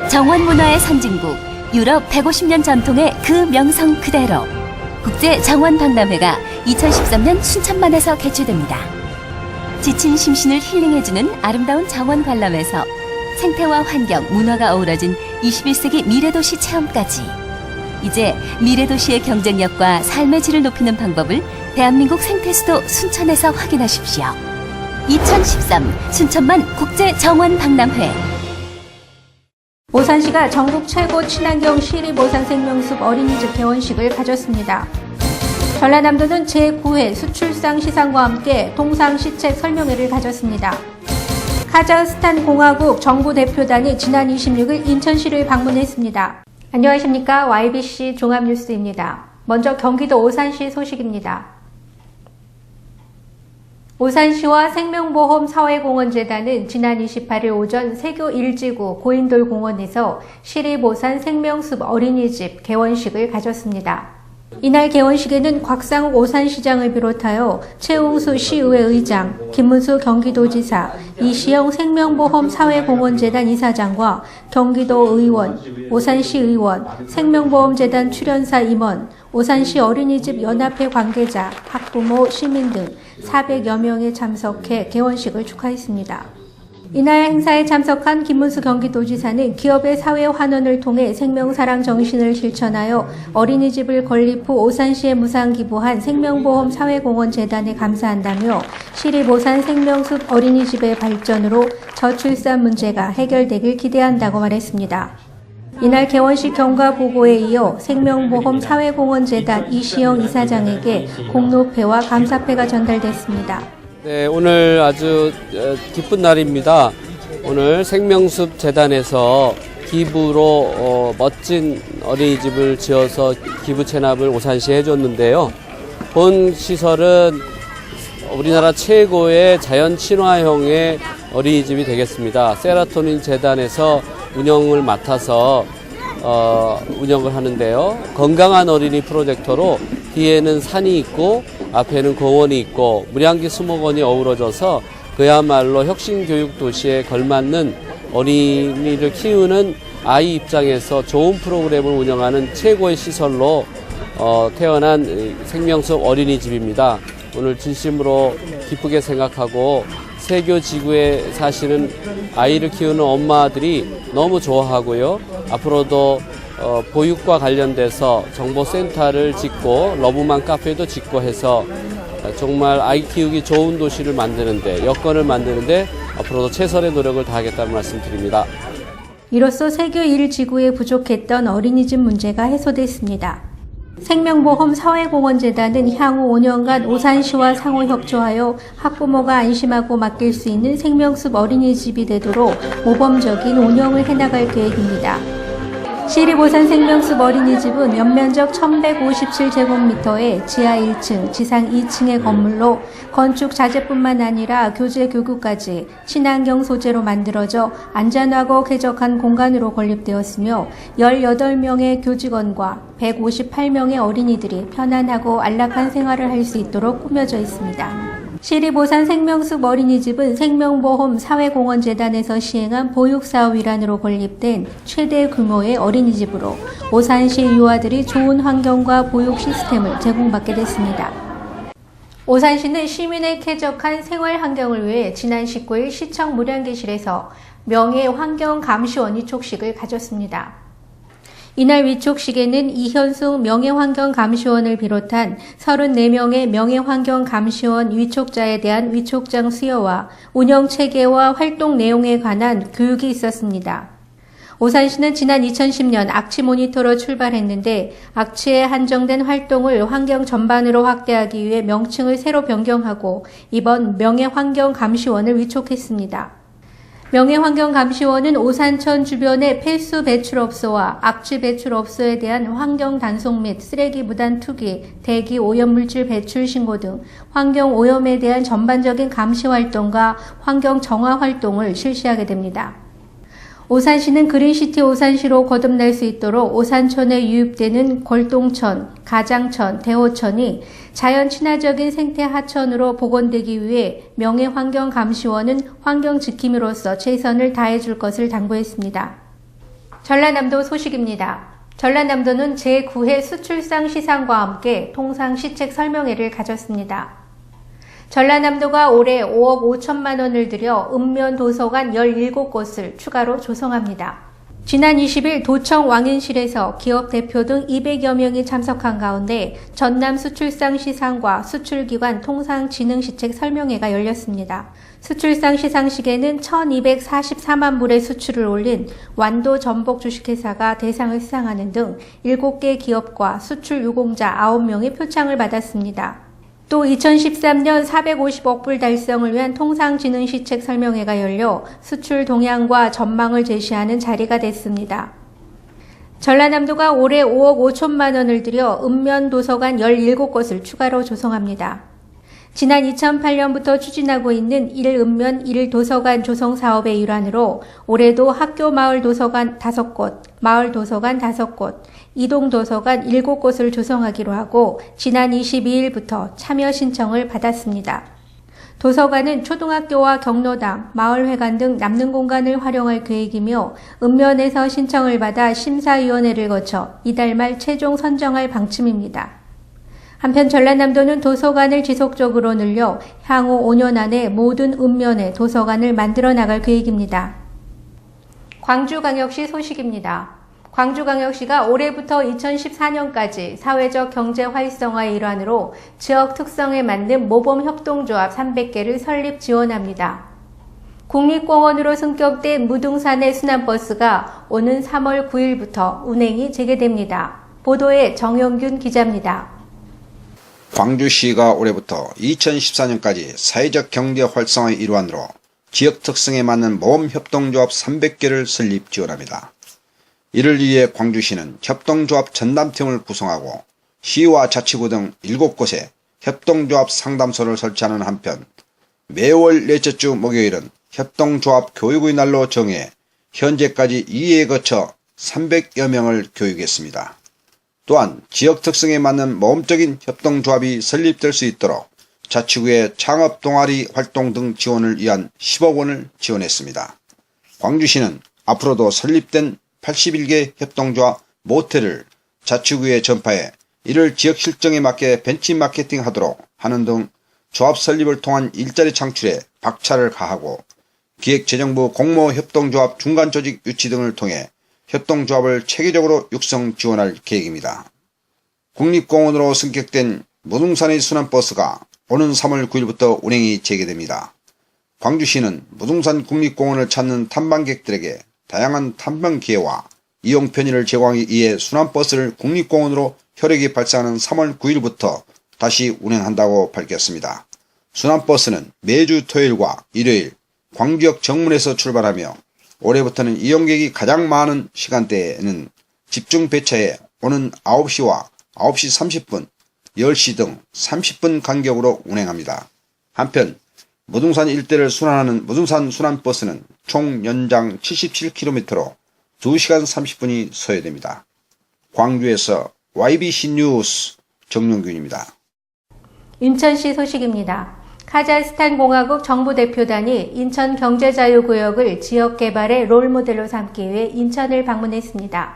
정원 문화의 선진국, 유럽 150년 전통의 그 명성 그대로 국제 정원 박람회가 2013년 순천만에서 개최됩니다. 지친 심신을 힐링해주는 아름다운 정원 관람에서 생태와 환경, 문화가 어우러진 21세기 미래도시 체험까지 이제 미래도시의 경쟁력과 삶의 질을 높이는 방법을 대한민국 생태수도 순천에서 확인하십시오. 2013 순천만 국제 정원 박람회. 오산시가 전국 최고 친환경 시립오산 생명숲 어린이집 개원식을 가졌습니다. 전라남도는 제9회 수출상 시상과 함께 동상시책 설명회를 가졌습니다. 카자흐스탄 공화국 정부 대표단이 지난 26일 인천시를 방문했습니다. 안녕하십니까? YBC 종합뉴스입니다. 먼저 경기도 오산시 소식입니다. 오산시와 생명보험사회공헌재단은 지난 28일 오전 세교 1지구 고인돌공원에서 시립오산 생명숲 어린이집 개원식을 가졌습니다. 이날 개원식에는 곽상욱 오산시장을 비롯하여 최웅수 시의회 의장, 김문수 경기도지사, 이시영 생명보험사회공헌재단 이사장과 경기도 의원, 오산시 의원, 생명보험재단 출연사 임원, 오산시 어린이집 연합회 관계자, 학부모, 시민 등 400여 명이 참석해 개원식을 축하했습니다. 이날 행사에 참석한 김문수 경기도지사는 기업의 사회 환원을 통해 생명사랑 정신을 실천하여 어린이집을 건립 후 오산시에 무상 기부한 생명보험사회공헌재단에 감사한다며 시립오산 생명숲 어린이집의 발전으로 저출산 문제가 해결되길 기대한다고 말했습니다. 이날 개원식 경과 보고에 이어 생명보험사회공헌재단 이시영 이사장에게 공로패와 감사패가 전달됐습니다. 네, 오늘 아주 기쁜 날입니다. 오늘 생명숲 재단에서 기부로 멋진 어린이집을 지어서 기부 체납을 오산시에 해줬는데요. 본 시설은 우리나라 최고의 자연 친화형의 어린이집이 되겠습니다. 세라토닌 재단에서 운영을 맡아서 운영을 하는데요. 건강한 어린이 프로젝터로 뒤에는 산이 있고 앞에는 공원이 있고 무량기 수목원이 어우러져서 그야말로 혁신교육 도시에 걸맞는 어린이를 키우는 아이 입장에서 좋은 프로그램을 운영하는 최고의 시설로 태어난 생명숲 어린이집입니다. 오늘 진심으로 기쁘게 생각하고 세교 지구에 사시는 아이를 키우는 엄마들이 너무 좋아하고요. 앞으로도 보육과 관련돼서 정보센터를 짓고 러브맘 카페도 짓고 해서 정말 아이 키우기 좋은 도시를 만드는데, 여건을 만드는데 앞으로도 최선의 노력을 다하겠다는 말씀드립니다. 이로써 세교 1지구에 부족했던 어린이집 문제가 해소됐습니다. 생명보험사회공헌재단은 향후 5년간 오산시와 상호 협조하여 학부모가 안심하고 맡길 수 있는 생명숲 어린이집이 되도록 모범적인 운영을 해나갈 계획입니다. 시립오산 생명숲 어린이집은 연면적 1157제곱미터의 지하 1층, 지상 2층의 건물로 건축 자재뿐만 아니라 교재 교구까지 친환경 소재로 만들어져 안전하고 쾌적한 공간으로 건립되었으며 18명의 교직원과 158명의 어린이들이 편안하고 안락한 생활을 할 수 있도록 꾸며져 있습니다. 시립오산 생명숲 어린이집은 생명보험사회공헌재단에서 시행한 보육사업 일환으로 건립된 최대 규모의 어린이집으로 오산시 유아들이 좋은 환경과 보육 시스템을 제공받게 됐습니다. 오산시는 시민의 쾌적한 생활 환경을 위해 지난 19일 시청 무량기실에서 명예환경감시원 위촉식을 가졌습니다. 이날 위촉식에는 이현숙 명예환경감시원을 비롯한 34명의 명예환경감시원 위촉자에 대한 위촉장 수여와 운영체계와 활동 내용에 관한 교육이 있었습니다. 오산시는 지난 2010년 악취 모니터로 출발했는데 악취에 한정된 활동을 환경 전반으로 확대하기 위해 명칭을 새로 변경하고 이번 명예환경감시원을 위촉했습니다. 명예환경감시원은 오산천 주변의 폐수 배출업소와 악취 배출업소에 대한 환경 단속 및 쓰레기 무단 투기, 대기 오염물질 배출 신고 등 환경 오염에 대한 전반적인 감시 활동과 환경 정화 활동을 실시하게 됩니다. 오산시는 그린시티 오산시로 거듭날 수 있도록 오산천에 유입되는 골동천, 가장천, 대호천이 자연 친화적인 생태 하천으로 복원되기 위해 명예환경감시원은 환경 지킴이로서 최선을 다해줄 것을 당부했습니다. 전라남도 소식입니다. 전라남도는 제9회 수출상 시상과 함께 통상 시책 설명회를 가졌습니다. 전라남도가 올해 5억 5천만 원을 들여 읍면 도서관 17곳을 추가로 조성합니다. 지난 20일 도청 왕인실에서 기업 대표 등 200여 명이 참석한 가운데 전남 수출상 시상과 수출기관 통상진흥시책 설명회가 열렸습니다. 수출상 시상식에는 1244만 불의 수출을 올린 완도 전복 주식회사가 대상을 수상하는 등 7개 기업과 수출 유공자 9명이 표창을 받았습니다. 또 2013년 450억 불 달성을 위한 통상진흥시책 설명회가 열려 수출 동향과 전망을 제시하는 자리가 됐습니다. 전라남도가 올해 5억 5천만 원을 들여 읍면 도서관 17곳을 추가로 조성합니다. 지난 2008년부터 추진하고 있는 1읍면 1도서관 조성 사업의 일환으로 올해도 학교 마을 도서관 5곳, 마을 도서관 5곳, 이동 도서관 7곳을 조성하기로 하고 지난 22일부터 참여 신청을 받았습니다. 도서관은 초등학교와 경로당, 마을회관 등 남는 공간을 활용할 계획이며 읍면에서 신청을 받아 심사위원회를 거쳐 이달 말 최종 선정할 방침입니다. 한편 전라남도는 도서관을 지속적으로 늘려 향후 5년 안에 모든 읍면에 도서관을 만들어 나갈 계획입니다. 광주광역시 소식입니다. 광주광역시가 올해부터 2014년까지 사회적 경제 활성화의 일환으로 지역 특성에 맞는 모범협동조합 300개를 설립 지원합니다. 국립공원으로 승격된 무등산의 순환버스가 오는 3월 9일부터 운행이 재개됩니다. 보도에 정영균 기자입니다. 광주시가 올해부터 2014년까지 사회적 경제 활성화의 일환으로 지역 특성에 맞는 모범협동조합 300개를 설립 지원합니다. 이를 위해 광주시는 협동조합 전담팀을 구성하고 시와 자치구 등 7곳에 협동조합 상담소를 설치하는 한편 매월 넷째 주 목요일은 협동조합 교육의 날로 정해 현재까지 2회에 거쳐 300여 명을 교육했습니다. 또한 지역 특성에 맞는 모범적인 협동조합이 설립될 수 있도록 자치구의 창업 동아리 활동 등 지원을 위한 10억 원을 지원했습니다. 광주시는 앞으로도 설립된 81개 협동조합 모텔을 자치구에 전파해 이를 지역 실정에 맞게 벤치마케팅하도록 하는 등 조합 설립을 통한 일자리 창출에 박차를 가하고 기획재정부 공모협동조합 중간조직 유치 등을 통해 협동조합을 체계적으로 육성 지원할 계획입니다. 국립공원으로 승격된 무등산의 순환버스가 오는 3월 9일부터 운행이 재개됩니다. 광주시는 무등산 국립공원을 찾는 탐방객들에게 다양한 탐방 기회와 이용 편의를 제공하기 위해 순환버스를 국립공원으로 혈액이 발생하는 3월 9일부터 다시 운행한다고 밝혔습니다. 순환버스는 매주 토요일과 일요일 광주역 정문에서 출발하며 올해부터는 이용객이 가장 많은 시간대에는 집중 배차해 오는 9시와 9시 30분, 10시 등 30분 간격으로 운행합니다. 한편 무등산 일대를 순환하는 무등산 순환버스는 총 연장 77km로 2시간 30분이 소요됩니다. 광주에서 YBC 뉴스 정용균입니다. 인천시 소식입니다. 카자흐스탄 공화국 정부대표단이 인천 경제자유구역을 지역개발의 롤모델로 삼기 위해 인천을 방문했습니다.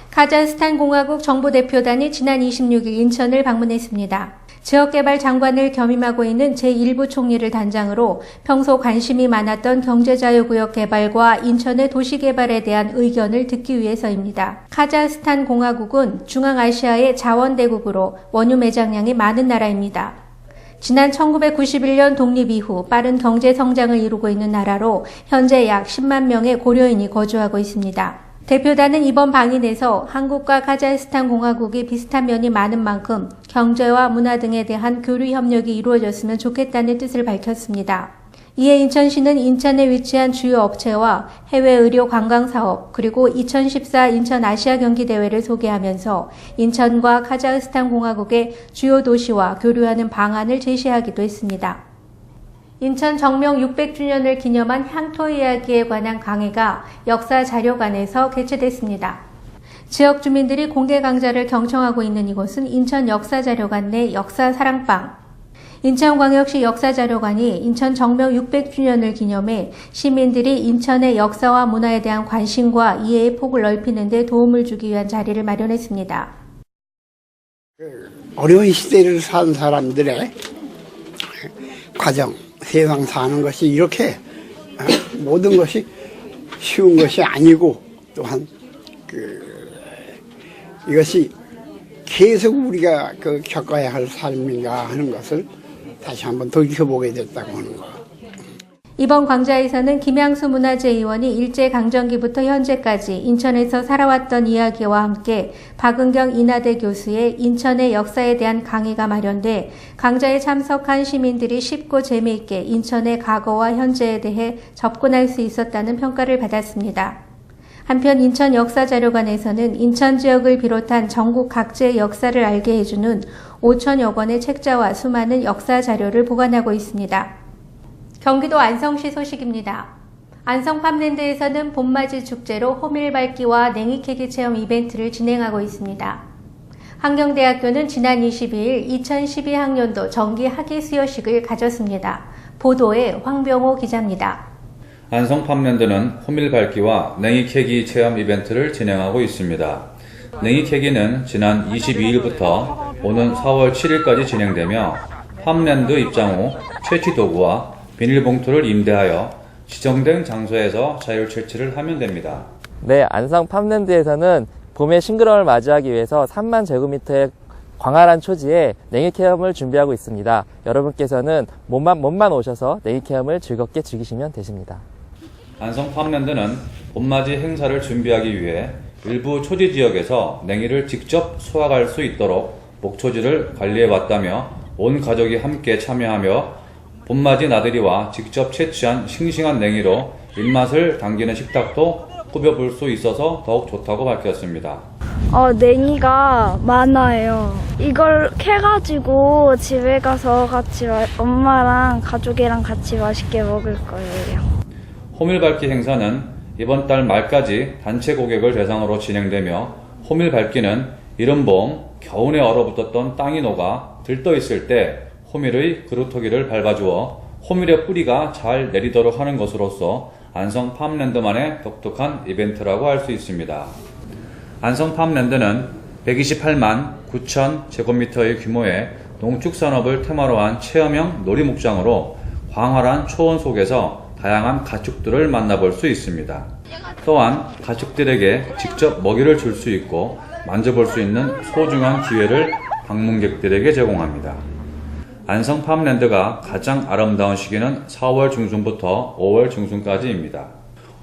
카자흐스탄 공화국 정부대표단이 지난 26일 인천을 방문했습니다. 지역개발 장관을 겸임하고 있는 제1부 총리를 단장으로 평소 관심이 많았던 경제자유구역 개발과 인천의 도시개발에 대한 의견을 듣기 위해서입니다. 카자흐스탄 공화국은 중앙아시아의 자원대국으로 원유 매장량이 많은 나라입니다. 지난 1991년 독립 이후 빠른 경제 성장을 이루고 있는 나라로 현재 약 10만 명의 고려인이 거주하고 있습니다. 대표단은 이번 방인에서 한국과 카자흐스탄 공화국이 비슷한 면이 많은 만큼 경제와 문화 등에 대한 교류 협력이 이루어졌으면 좋겠다는 뜻을 밝혔습니다. 이에 인천시는 인천에 위치한 주요 업체와 해외 의료 관광 사업 그리고 2014 인천 아시아 경기 대회를 소개하면서 인천과 카자흐스탄 공화국의 주요 도시와 교류하는 방안을 제시하기도 했습니다. 인천 정명 600주년을 기념한 향토 이야기에 관한 강의가 역사자료관에서 개최됐습니다. 지역 주민들이 공개 강좌를 경청하고 있는 이곳은 인천 역사자료관 내 역사사랑방. 인천광역시 역사자료관이 인천 정명 600주년을 기념해 시민들이 인천의 역사와 문화에 대한 관심과 이해의 폭을 넓히는 데 도움을 주기 위한 자리를 마련했습니다. 어려운 시대를 산 사람들의 과정, 세상 사는 것이 이렇게 모든 것이 쉬운 것이 아니고 또한 이것이 계속 우리가 겪어야 할 삶인가 하는 것을 다시 한번 돌이켜보게 됐다고 하는 거. 이번 광자에서는 김양수 문화재의원이 일제강점기부터 현재까지 인천에서 살아왔던 이야기와 함께 박은경 인하대 교수의 인천의 역사에 대한 강의가 마련돼 강좌에 참석한 시민들이 쉽고 재미있게 인천의 과거와 현재에 대해 접근할 수 있었다는 평가를 받았습니다. 한편 인천 역사자료관에서는 인천 지역을 비롯한 전국 각지의 역사를 알게 해주는 5천여 권의 책자와 수많은 역사 자료를 보관하고 있습니다. 경기도 안성시 소식입니다. 안성 팜랜드에서는 봄맞이 축제로 호밀 밟기와 냉이 캐기 체험 이벤트를 진행하고 있습니다. 환경대학교는 지난 22일 2012학년도 정기 학위 수여식을 가졌습니다. 보도에 황병호 기자입니다. 안성 팜랜드는 호밀 밟기와 냉이 캐기 체험 이벤트를 진행하고 있습니다. 냉이 캐기는 지난 22일부터 오는 4월 7일까지 진행되며 팜랜드 입장 후 채취 도구와 비닐봉투를 임대하여 지정된 장소에서 자율 채취를 하면 됩니다. 네, 안성 팜랜드에서는 봄의 싱그러움을 맞이하기 위해서 3만 제곱미터의 광활한 초지에 냉이 체험을 준비하고 있습니다. 여러분께서는 몸만 오셔서 냉이 체험을 즐겁게 즐기시면 되십니다. 안성 팜랜드는 봄맞이 행사를 준비하기 위해 일부 초지 지역에서 냉이를 직접 수확할 수 있도록 목초지를 관리해 왔다며 온 가족이 함께 참여하며 봄맞이 나들이와 직접 채취한 싱싱한 냉이로 입맛을 당기는 식탁도 꾸며볼 수 있어서 더욱 좋다고 밝혔습니다. 냉이가 많아요. 이걸 캐가지고 집에 가서 같이 엄마랑 가족이랑 같이 맛있게 먹을 거예요. 호밀 밟기 행사는 이번 달 말까지 단체 고객을 대상으로 진행되며 호밀 밟기는 이른 봄 겨우내 얼어붙었던 땅이 녹아 들떠 있을 때 호밀의 그루터기를 밟아주어 호밀의 뿌리가 잘 내리도록 하는 것으로서 안성 팜랜드만의 독특한 이벤트라고 할 수 있습니다. 안성 팜랜드는 128만 9천 제곱미터의 규모의 농축산업을 테마로 한 체험형 놀이목장으로 광활한 초원 속에서 다양한 가축들을 만나볼 수 있습니다. 또한 가축들에게 직접 먹이를 줄 수 있고 만져볼 수 있는 소중한 기회를 방문객들에게 제공합니다. 안성 팜랜드가 가장 아름다운 시기는 4월 중순부터 5월 중순까지입니다.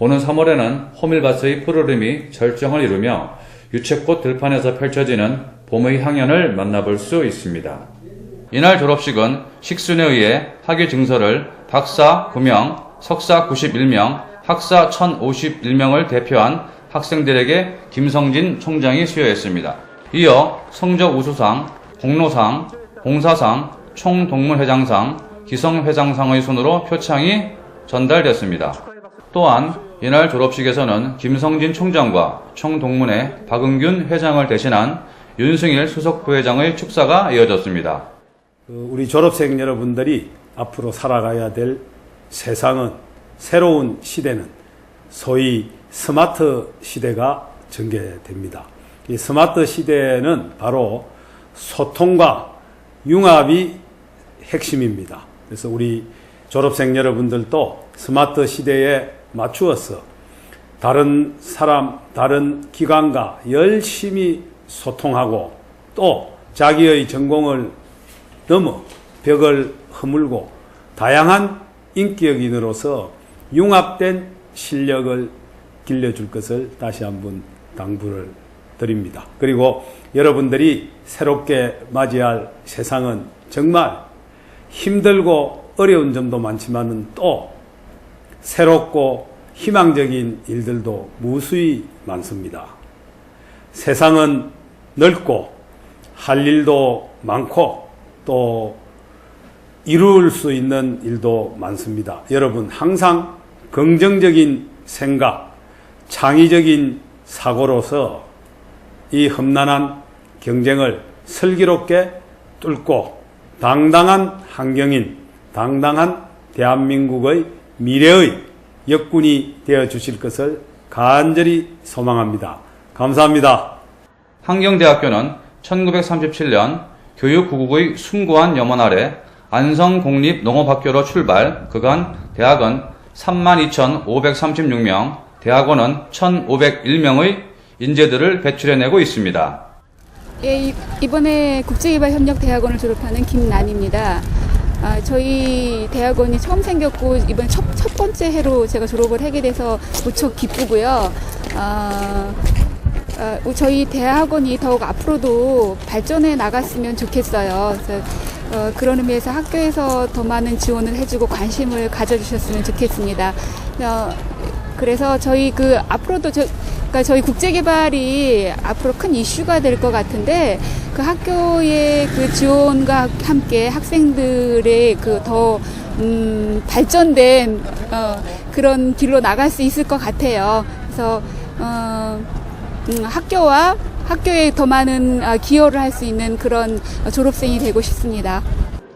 오는 3월에는 호밀밭의 푸르름이 절정을 이루며 유채꽃 들판에서 펼쳐지는 봄의 향연을 만나볼 수 있습니다. 이날 졸업식은 식순에 의해 학위 증서를 박사 9명, 석사 91명, 학사 1051명을 대표한 학생들에게 김성진 총장이 수여했습니다. 이어 성적 우수상, 공로상, 봉사상, 총동문회장상, 기성회장상의 순으로 표창이 전달됐습니다. 또한 이날 졸업식에서는 김성진 총장과 총동문회 박은균 회장을 대신한 윤승일 수석부회장의 축사가 이어졌습니다. 우리 졸업생 여러분들이 앞으로 살아가야 될 세상은, 새로운 시대는 소위 스마트 시대가 전개됩니다. 이 스마트 시대는 바로 소통과 융합이 핵심입니다. 그래서 우리 졸업생 여러분들도 스마트 시대에 맞추어서 다른 사람, 다른 기관과 열심히 소통하고 또 자기의 전공을 넘어 벽을 허물고 다양한 인격인으로서 융합된 실력을 길러줄 것을 다시 한번 당부를 드립니다. 그리고 여러분들이 새롭게 맞이할 세상은 정말 힘들고 어려운 점도 많지만은 또 새롭고 희망적인 일들도 무수히 많습니다. 세상은 넓고 할 일도 많고 또 이룰 수 있는 일도 많습니다. 여러분 항상 긍정적인 생각, 창의적인 사고로서 이 험난한 경쟁을 슬기롭게 뚫고 당당한 환경인, 당당한 대한민국의 미래의 역군이 되어 주실 것을 간절히 소망합니다. 감사합니다. 환경대학교는 1937년 교육구국의 숭고한 염원 아래 안성공립농업학교로 출발, 그간 대학은 32,536명, 대학원은 1,501명의 인재들을 배출해내고 있습니다. 예, 이번에 국제개발협력대학원을 졸업하는 김난입니다. 저희 대학원이 처음 생겼고 이번 첫 번째 해로 제가 졸업을 하게 돼서 무척 기쁘고요. 저희 대학원이 더욱 앞으로도 발전해 나갔으면 좋겠어요. 그래서 그런 의미에서 학교에서 더 많은 지원을 해주고 관심을 가져주셨으면 좋겠습니다. 그래서 저희 앞으로도 그러니까 저희 국제개발이 앞으로 큰 이슈가 될 것 같은데 그 학교의 그 지원과 함께 학생들의 더 발전된 그런 길로 나갈 수 있을 것 같아요. 그래서 학교에 더 많은 기여를 할 수 있는 그런 졸업생이 되고 싶습니다.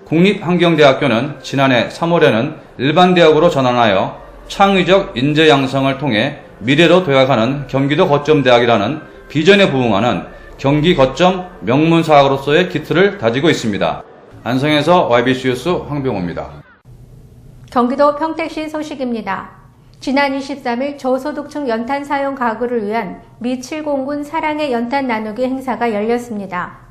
국립환경대학교는 지난해 3월에는 일반 대학으로 전환하여 창의적 인재 양성을 통해 미래로 도약하는 경기도 거점 대학이라는 비전에 부응하는 경기 거점 명문사학으로서의 기틀을 다지고 있습니다. 안성에서 YBC 뉴스 황병호입니다. 경기도 평택시 소식입니다. 지난 23일 저소득층 연탄 사용 가구를 위한 미7공군 사랑의 연탄 나누기 행사가 열렸습니다.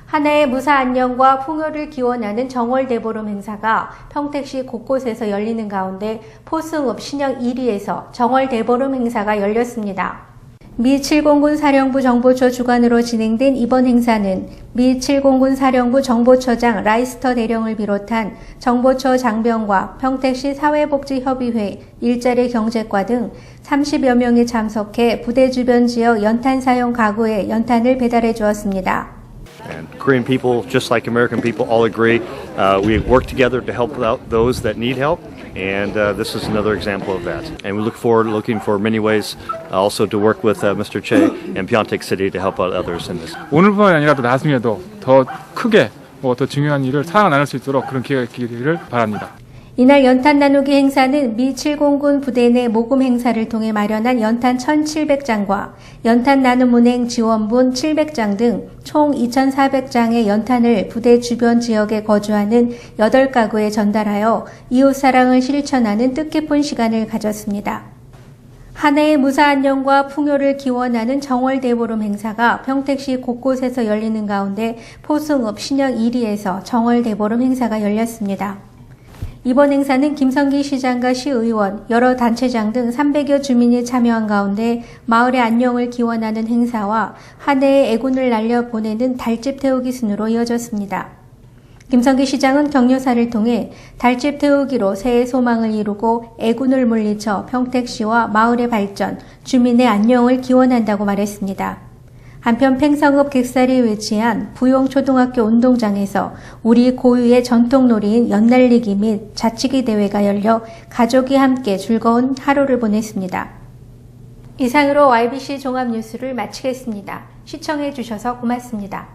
하나의 무사 안녕과 풍요를 기원하는 정월대보름 행사가 평택시 곳곳에서 열리는 가운데 포승읍 신영 1리에서 정월대보름 행사가 열렸습니다. 미7공군 사령부 정보처 주관으로 진행된 이번 행사는 미7공군 사령부 정보처장 라이스터 대령을 비롯한 정보처 장병과 평택시 사회복지협의회, 일자리 경제과 등 30여 명이 참석해 부대 주변 지역 연탄 사용 가구에 연탄을 배달해 주었습니다. And Korean people, just like American people, all agree. We work together to help out those that need help, and this is another example of that. And we looking for many ways also to work with Mr. Che and Pyeongtaek City to help out others in this. 오늘뿐만 아니라 또 나중에도 더 크게 더 중요한 일을 사랑 나눌 수 있도록 그런 기회가 있기를 바랍니다. 이날 연탄 나누기 행사는 미7공군 부대 내 모금 행사를 통해 마련한 연탄 1,700장과 연탄 나눔 운행 지원분 700장 등 총 2,400장의 연탄을 부대 주변 지역에 거주하는 8가구에 전달하여 이웃사랑을 실천하는 뜻깊은 시간을 가졌습니다. 한 해의 무사 안녕과 풍요를 기원하는 정월대보름 행사가 평택시 곳곳에서 열리는 가운데 포승읍 신영 1리에서 정월대보름 행사가 열렸습니다. 이번 행사는 김성기 시장과 시의원, 여러 단체장 등 300여 주민이 참여한 가운데 마을의 안녕을 기원하는 행사와 한 해의 애군을 날려보내는 달집 태우기 순으로 이어졌습니다. 김성기 시장은 격려사를 통해 달집 태우기로 새해 소망을 이루고 애군을 물리쳐 평택시와 마을의 발전, 주민의 안녕을 기원한다고 말했습니다. 한편 팽성읍 객사리에 위치한 부용초등학교 운동장에서 우리 고유의 전통놀이인 연날리기 및 자치기 대회가 열려 가족이 함께 즐거운 하루를 보냈습니다. 이상으로 YBC 종합뉴스를 마치겠습니다. 시청해 주셔서 고맙습니다.